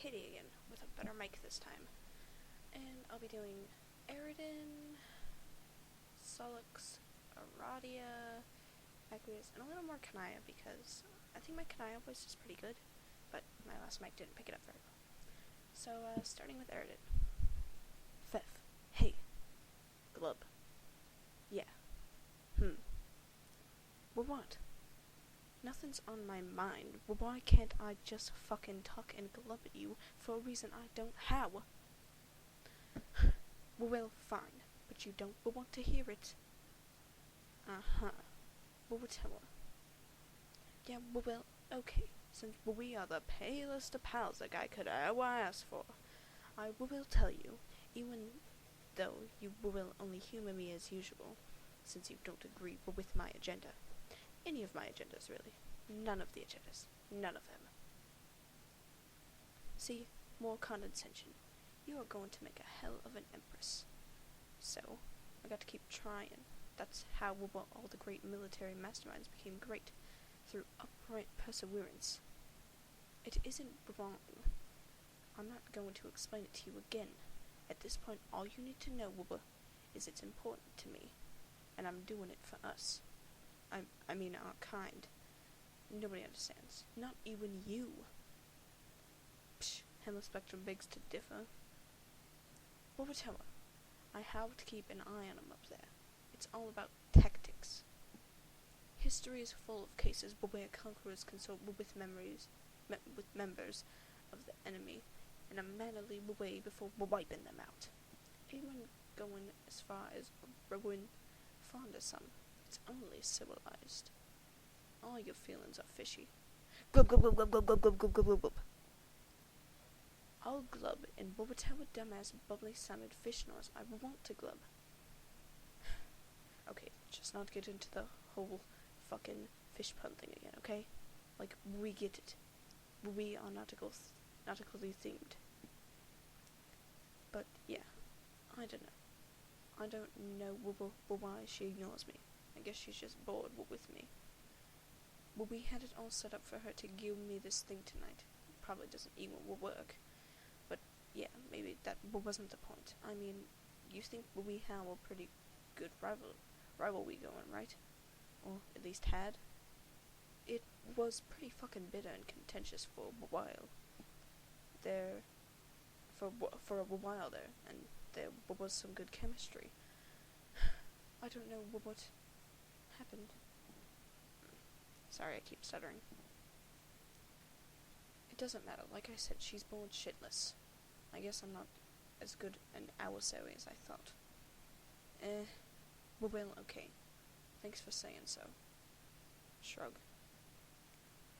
Katie again, with a better mic this time. And I'll be doing Eridan, Sollux, Aradia, Equius, and a little more Kanaya, because I think my Kanaya voice is pretty good, but my last mic didn't pick it up very well. So, starting with Eridan. Fef. Hey. Glub. Yeah. Well, what? Nothing's on my mind. Well, why can't I just fucking tuck and glub at you for a reason I don't have? Well, fine, but you don't want to hear it. Uh-huh. Well, tell her. Yeah, well, okay, since we are the palest of pals a guy could ever ask for, I will tell you, even though you will only humor me as usual, since you don't agree with my agenda. Any of my agendas, really. None of the agendas. None of them. See, more condescension. You are going to make a hell of an empress. So, I got to keep trying. That's how all the great military masterminds became great, through upright perseverance. It isn't wrong. I'm not going to explain it to you again. At this point, all you need to know, is it's important to me, and I'm doing it for us. I mean our kind. Nobody understands. Not even you. Psh, Hemispectrum begs to differ. Whatever. I have to keep an eye on him up there. It's all about tactics. History is full of cases where conquerors consult with members of the enemy in a mannerly way before wiping them out. Even going as far as ruin fond of some. It's only civilized. All your feelings are fishy. Glub glub glub glub glub glub glub glub glub glub. I'll glub in whatever dumbass bubbly sounded fish noise I want to glub. Okay, just not get into the whole fucking fish pun thing again, okay? Like, we get it. We are nautically themed. But yeah, I don't know. I don't know why she ignores me. I guess she's just bored with me. Well, we had it all set up for her to give me this thing tonight. Probably doesn't even work. But yeah, maybe that wasn't the point. I mean, you think we have a pretty good rivalry going, right? Or at least had. It was pretty fucking bitter and contentious for a while. For a while there, and there was some good chemistry. I don't know what happened. Sorry, I keep stuttering. It doesn't matter. Like I said, she's born shitless. I guess I'm not as good an adversary as I thought. Well, okay. Thanks for saying so. Shrug.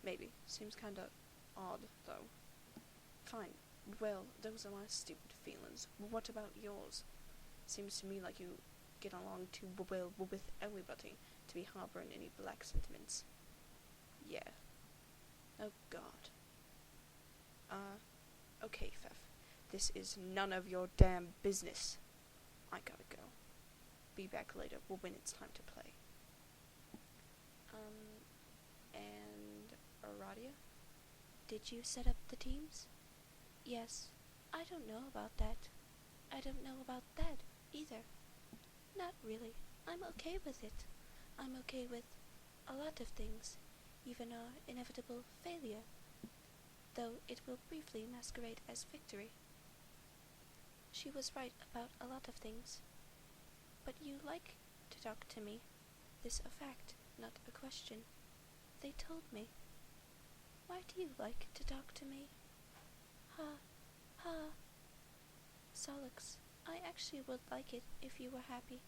Maybe. Seems kinda odd, though. Fine. Well, those are my stupid feelings. What about yours? Seems to me like you get along too well with everybody to be harboring any black sentiments. Yeah. Oh god. Okay, Fef. This is none of your damn business. I gotta go. Be back later when it's time to play. And Aradia? Did you set up the teams? Yes. I don't know about that. I don't know about that either. Not really. I'm okay with it. I'm okay with a lot of things, even our inevitable failure, though it will briefly masquerade as victory. She was right about a lot of things. But you like to talk to me. This a fact, not a question. They told me. Why do you like to talk to me? Ha, ha. Sollux, I actually would like it if you were happy.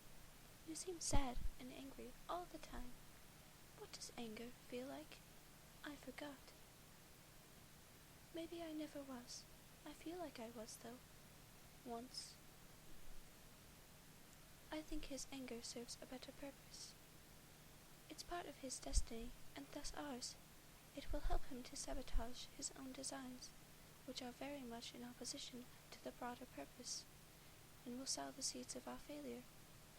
You seem sad and angry all the time. What does anger feel like? I forgot. Maybe I never was. I feel like I was, though. Once. I think his anger serves a better purpose. It's part of his destiny, and thus ours. It will help him to sabotage his own designs, which are very much in opposition to the broader purpose, and will sow the seeds of our failure.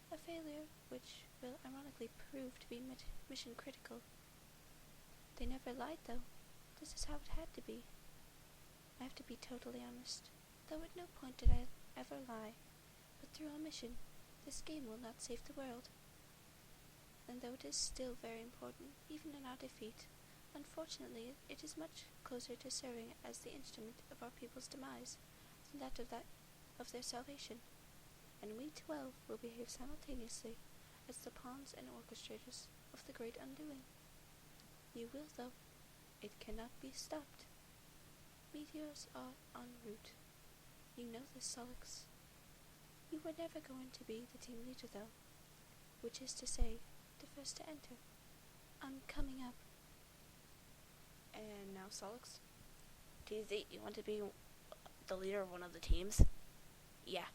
A failure which will ironically prove to be mission critical. They never lied, though. This is how it had to be. I have to be totally honest, though at no point did I ever lie. But through omission, this game will not save the world. And though it is still very important, even in our defeat, unfortunately it is much closer to serving as the instrument of our people's demise than of their salvation. And we 12 will behave simultaneously as the pawns and orchestrators of the great undoing. You will, though. It cannot be stopped. Meteors are en route. You know this, Sollux. You were never going to be the team leader, though, which is to say, the first to enter. I'm coming up. And now, Sollux? TZ, you want to be the leader of one of the teams? Yeah.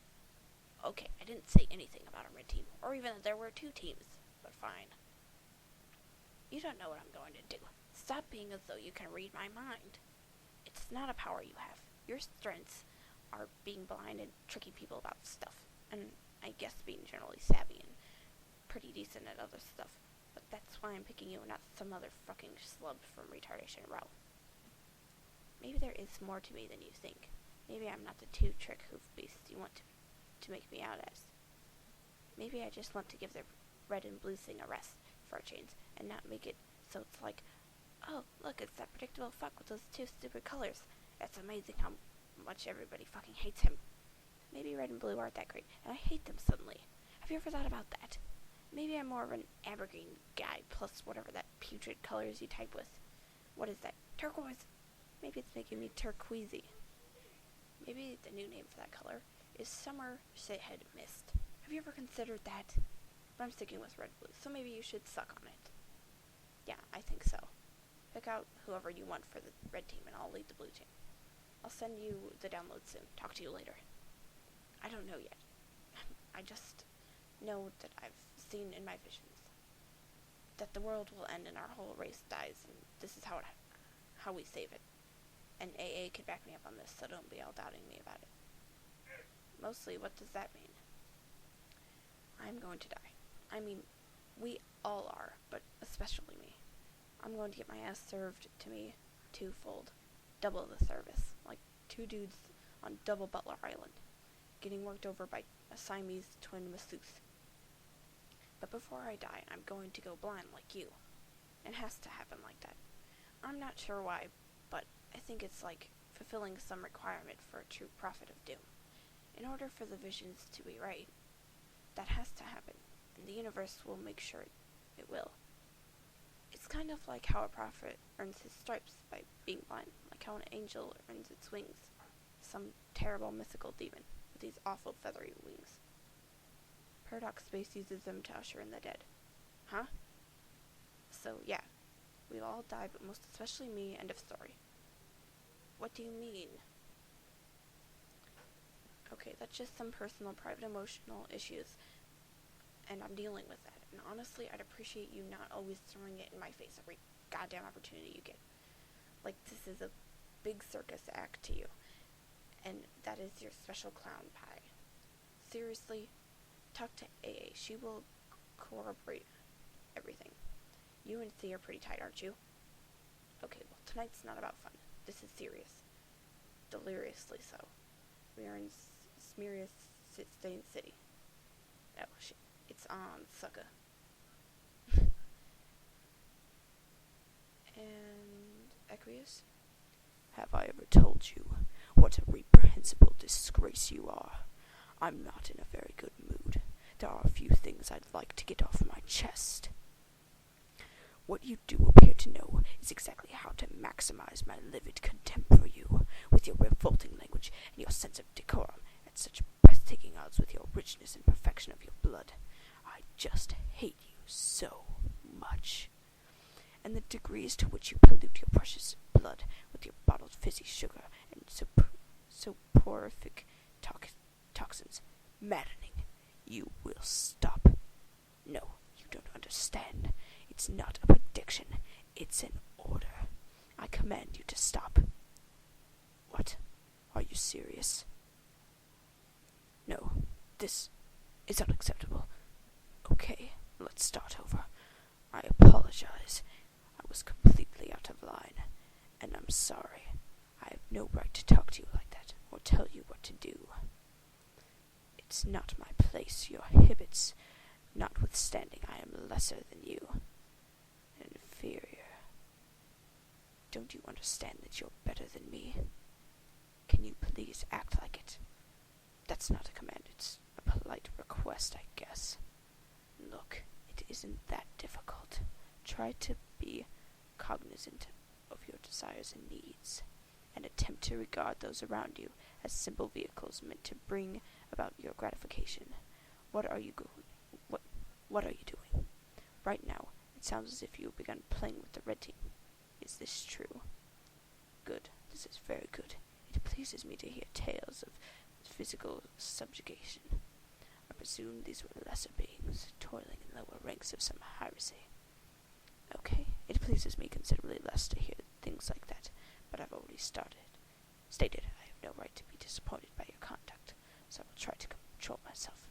Okay, I didn't say anything about a red team, or even that there were 2 teams, but fine. You don't know what I'm going to do. Stop being as though you can read my mind. It's not a power you have. Your strengths are being blind and tricking people about stuff, and I guess being generally savvy and pretty decent at other stuff. But that's why I'm picking you and not some other fucking slub from Retardation Row. Maybe there is more to me than you think. Maybe I'm not the 2-trick hoof beast you want to make me out as. Maybe I just want to give the red and blue thing a rest for a change, and not make it so it's like, oh, look, it's that predictable fuck with those 2 stupid colors. It's amazing how much everybody fucking hates him. Maybe red and blue aren't that great, and I hate them suddenly. Have you ever thought about that? Maybe I'm more of an amber-green guy, plus whatever that putrid colors you type with. What is that? Turquoise? Maybe it's making me turquoisey. Maybe the new name for that color is Summer Shithead Mist. Have you ever considered that? But I'm sticking with red-blue, so maybe you should suck on it. Yeah, I think so. Pick out whoever you want for the red team, and I'll lead the blue team. I'll send you the download soon. Talk to you later. I don't know yet. I just know that I've seen in my visions that the world will end and our whole race dies, and this is how we save it. And AA could back me up on this, so don't be all doubting me about it. Mostly, what does that mean? I'm going to die. I mean, we all are, but especially me. I'm going to get my ass served to me twofold. Double the service. Like 2 dudes on Double Butler Island, getting worked over by a Siamese twin masseuse. But before I die, I'm going to go blind like you. It has to happen like that. I'm not sure why, but I think it's like fulfilling some requirement for a true prophet of doom. In order for the visions to be right, that has to happen, and the universe will make sure it will. It's kind of like how a prophet earns his stripes by being blind, like how an angel earns its wings. Some terrible mythical demon with these awful feathery wings. Paradox Space uses them to usher in the dead. Huh? So, yeah. We'll all die, but most especially me, end of story. What do you mean? Okay, that's just some personal, private, emotional issues, and I'm dealing with that. And honestly, I'd appreciate you not always throwing it in my face every goddamn opportunity you get. Like, this is a big circus act to you, and that is your special clown pie. Seriously, talk to AA. She will corroborate everything. You and Thea are pretty tight, aren't you? Okay, well, tonight's not about fun. This is serious. Deliriously so. We are in Smerious Stain City. Oh, shit. It's on, sucker. And Equius? Have I ever told you what a reprehensible disgrace you are? I'm not in a very good mood. There are a few things I'd like to get off my chest. What you do appear to know is exactly how to maximize my livid contempt for you, with your revolting language and your sense of decorum, at such breathtaking odds with your richness and perfection of your blood. I just hate you so much. And the degrees to which you pollute your precious blood with your bottled fizzy sugar and soporific toxins, maddening. You will stop. No, you don't understand. It's not a prediction. It's an order. I command you to stop. What? Are you serious? No, this is unacceptable. Okay, let's start over. I apologize. I was completely out of line, and I'm sorry. I have no right to talk to you like that, or tell you what to do. It's not my place, your habits, notwithstanding I am lesser than you, inferior. Don't you understand that you're better than me? Can you please act like it? That's not a command, it's a polite request, I guess. Look, it isn't that difficult. Try to be cognizant of your desires and needs, and attempt to regard those around you as simple vehicles meant to bring about your gratification. What are you doing? Right now, it sounds as if you have begun playing with the red team. Is this true? Good. This is very good. It pleases me to hear tales of physical subjugation. I presume these were lesser beings, toiling in lower ranks of some heresy. Okay, it pleases me considerably less to hear things like that, but I've already stated I have no right to be disappointed by your conduct, so I will try to control myself.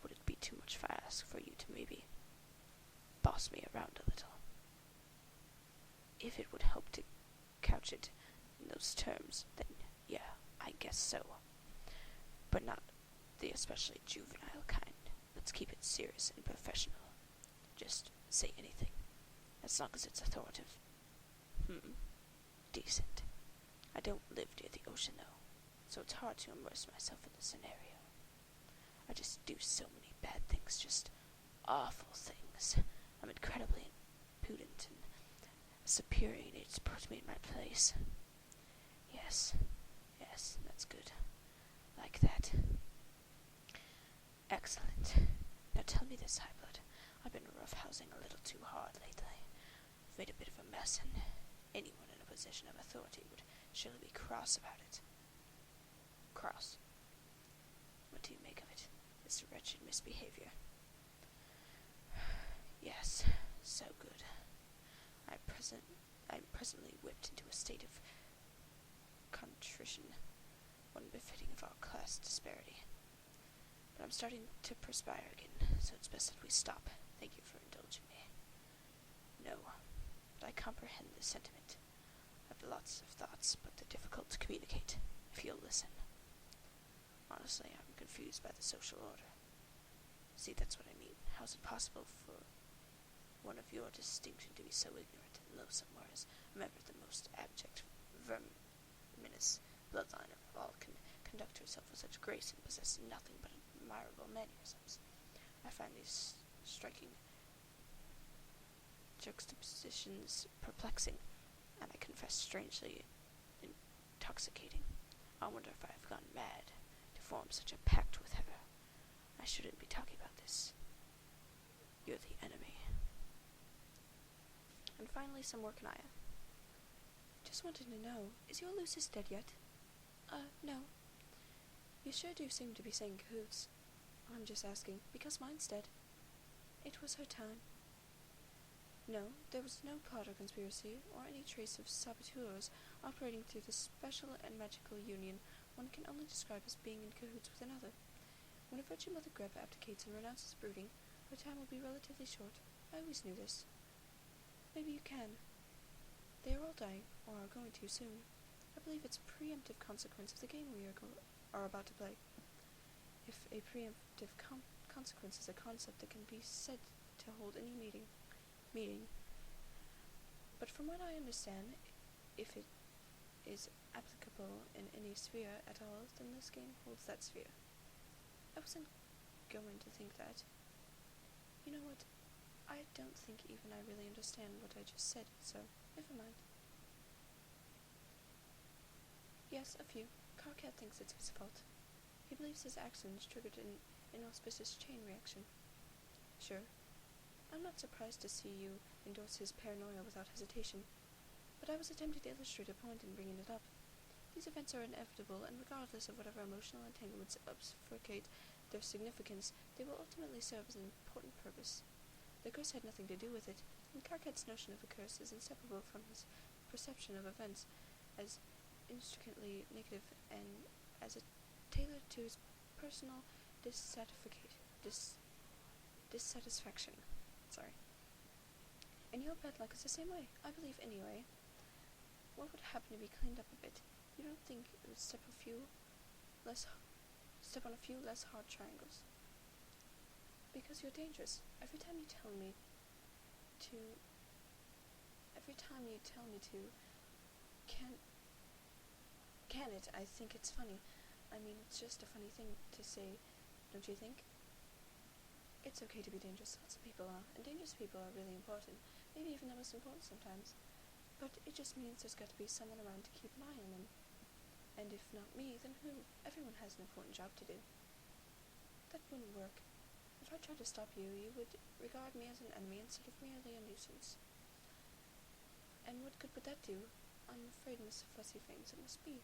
Would it be too much if I ask for you to maybe boss me around a little? If it would help to couch it in those terms, then yeah, I guess so. But not the especially juvenile kind. Let's keep it serious and professional. Just say anything, as long as it's authoritative. Decent. I don't live near the ocean, though, so it's hard to immerse myself in the scenario. I just do so many bad things, just awful things. I'm incredibly impudent, and a superior needs to put me in my place. Yes, that's good. Like that. Excellent. Now tell me this, Highblood. I've been roughhousing a little too hard lately. I've made a bit of a mess, and anyone in a position of authority would surely be cross about it. Cross? What do you make of it? This wretched misbehavior? Yes, so good. I'm presently whipped into a state of contrition, one befitting of our class disparity. But I'm starting to perspire again, so it's best that we stop. Thank you for indulging me. No, but I comprehend the sentiment. I have lots of thoughts, but they're difficult to communicate, if you'll listen. Honestly, I'm confused by the social order. See, that's what I mean. How's it possible for one of your distinction to be so ignorant and loathsome, whereas a member of the most abject verminous bloodline of all can conduct herself with such grace and possess nothing but admirable mannerisms? I find these striking juxtapositions perplexing, and I confess strangely intoxicating. I wonder if I have gone mad to form such a pact with her. I shouldn't be talking about this. You're the enemy. And finally, some more Kanaya. Just wanted to know, is your Lucis dead yet? No. You sure do seem to be saying cahoots. I'm just asking, because mine's dead. It was her time. No, there was no plot or conspiracy, or any trace of saboteurs operating through the special and magical union one can only describe as being in cahoots with another. When a Virgin Mother Greve abdicates and renounces brooding, her time will be relatively short. I always knew this. Maybe you can. They are all dying, or are going to soon. I believe it's a preemptive consequence of the game we are about to play. If a preemptive consequence is a concept that can be said to hold any meaning. But from what I understand, if it is applicable in any sphere at all, then this game holds that sphere. I wasn't going to think that. You know what? I don't think even I really understand what I just said, so never mind. Yes, a few. Carcat thinks it's his fault. He believes his actions triggered an inauspicious chain reaction. Sure. I'm not surprised to see you endorse his paranoia without hesitation, but I was attempting to illustrate a point in bringing it up. These events are inevitable, and regardless of whatever emotional entanglements obfuscate their significance, they will ultimately serve as an important purpose. The curse had nothing to do with it, and Carcat's notion of a curse is inseparable from his perception of events as intricately negative and as a tailored to his personal dissatisfaction. And your bad luck is the same way, I believe anyway. what would happen if we cleaned up a bit? You don't think it would step on a few less hard triangles? Because you're dangerous. Every time you tell me to can it, I think it's funny. I mean, it's just a funny thing to say, don't you think? It's okay to be dangerous. Lots of people are, and dangerous people are really important. Maybe even the most important sometimes. But it just means there's got to be someone around to keep an eye on them. And if not me, then who? Everyone has an important job to do. That wouldn't work. If I tried to stop you, you would regard me as an enemy instead of merely a nuisance. And what good would that do? I'm afraid, Miss Fussy Things, it must be.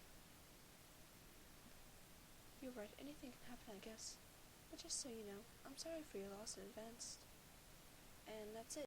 You're right, anything can happen, I guess. But just so you know, I'm sorry for your loss in advance. And that's it.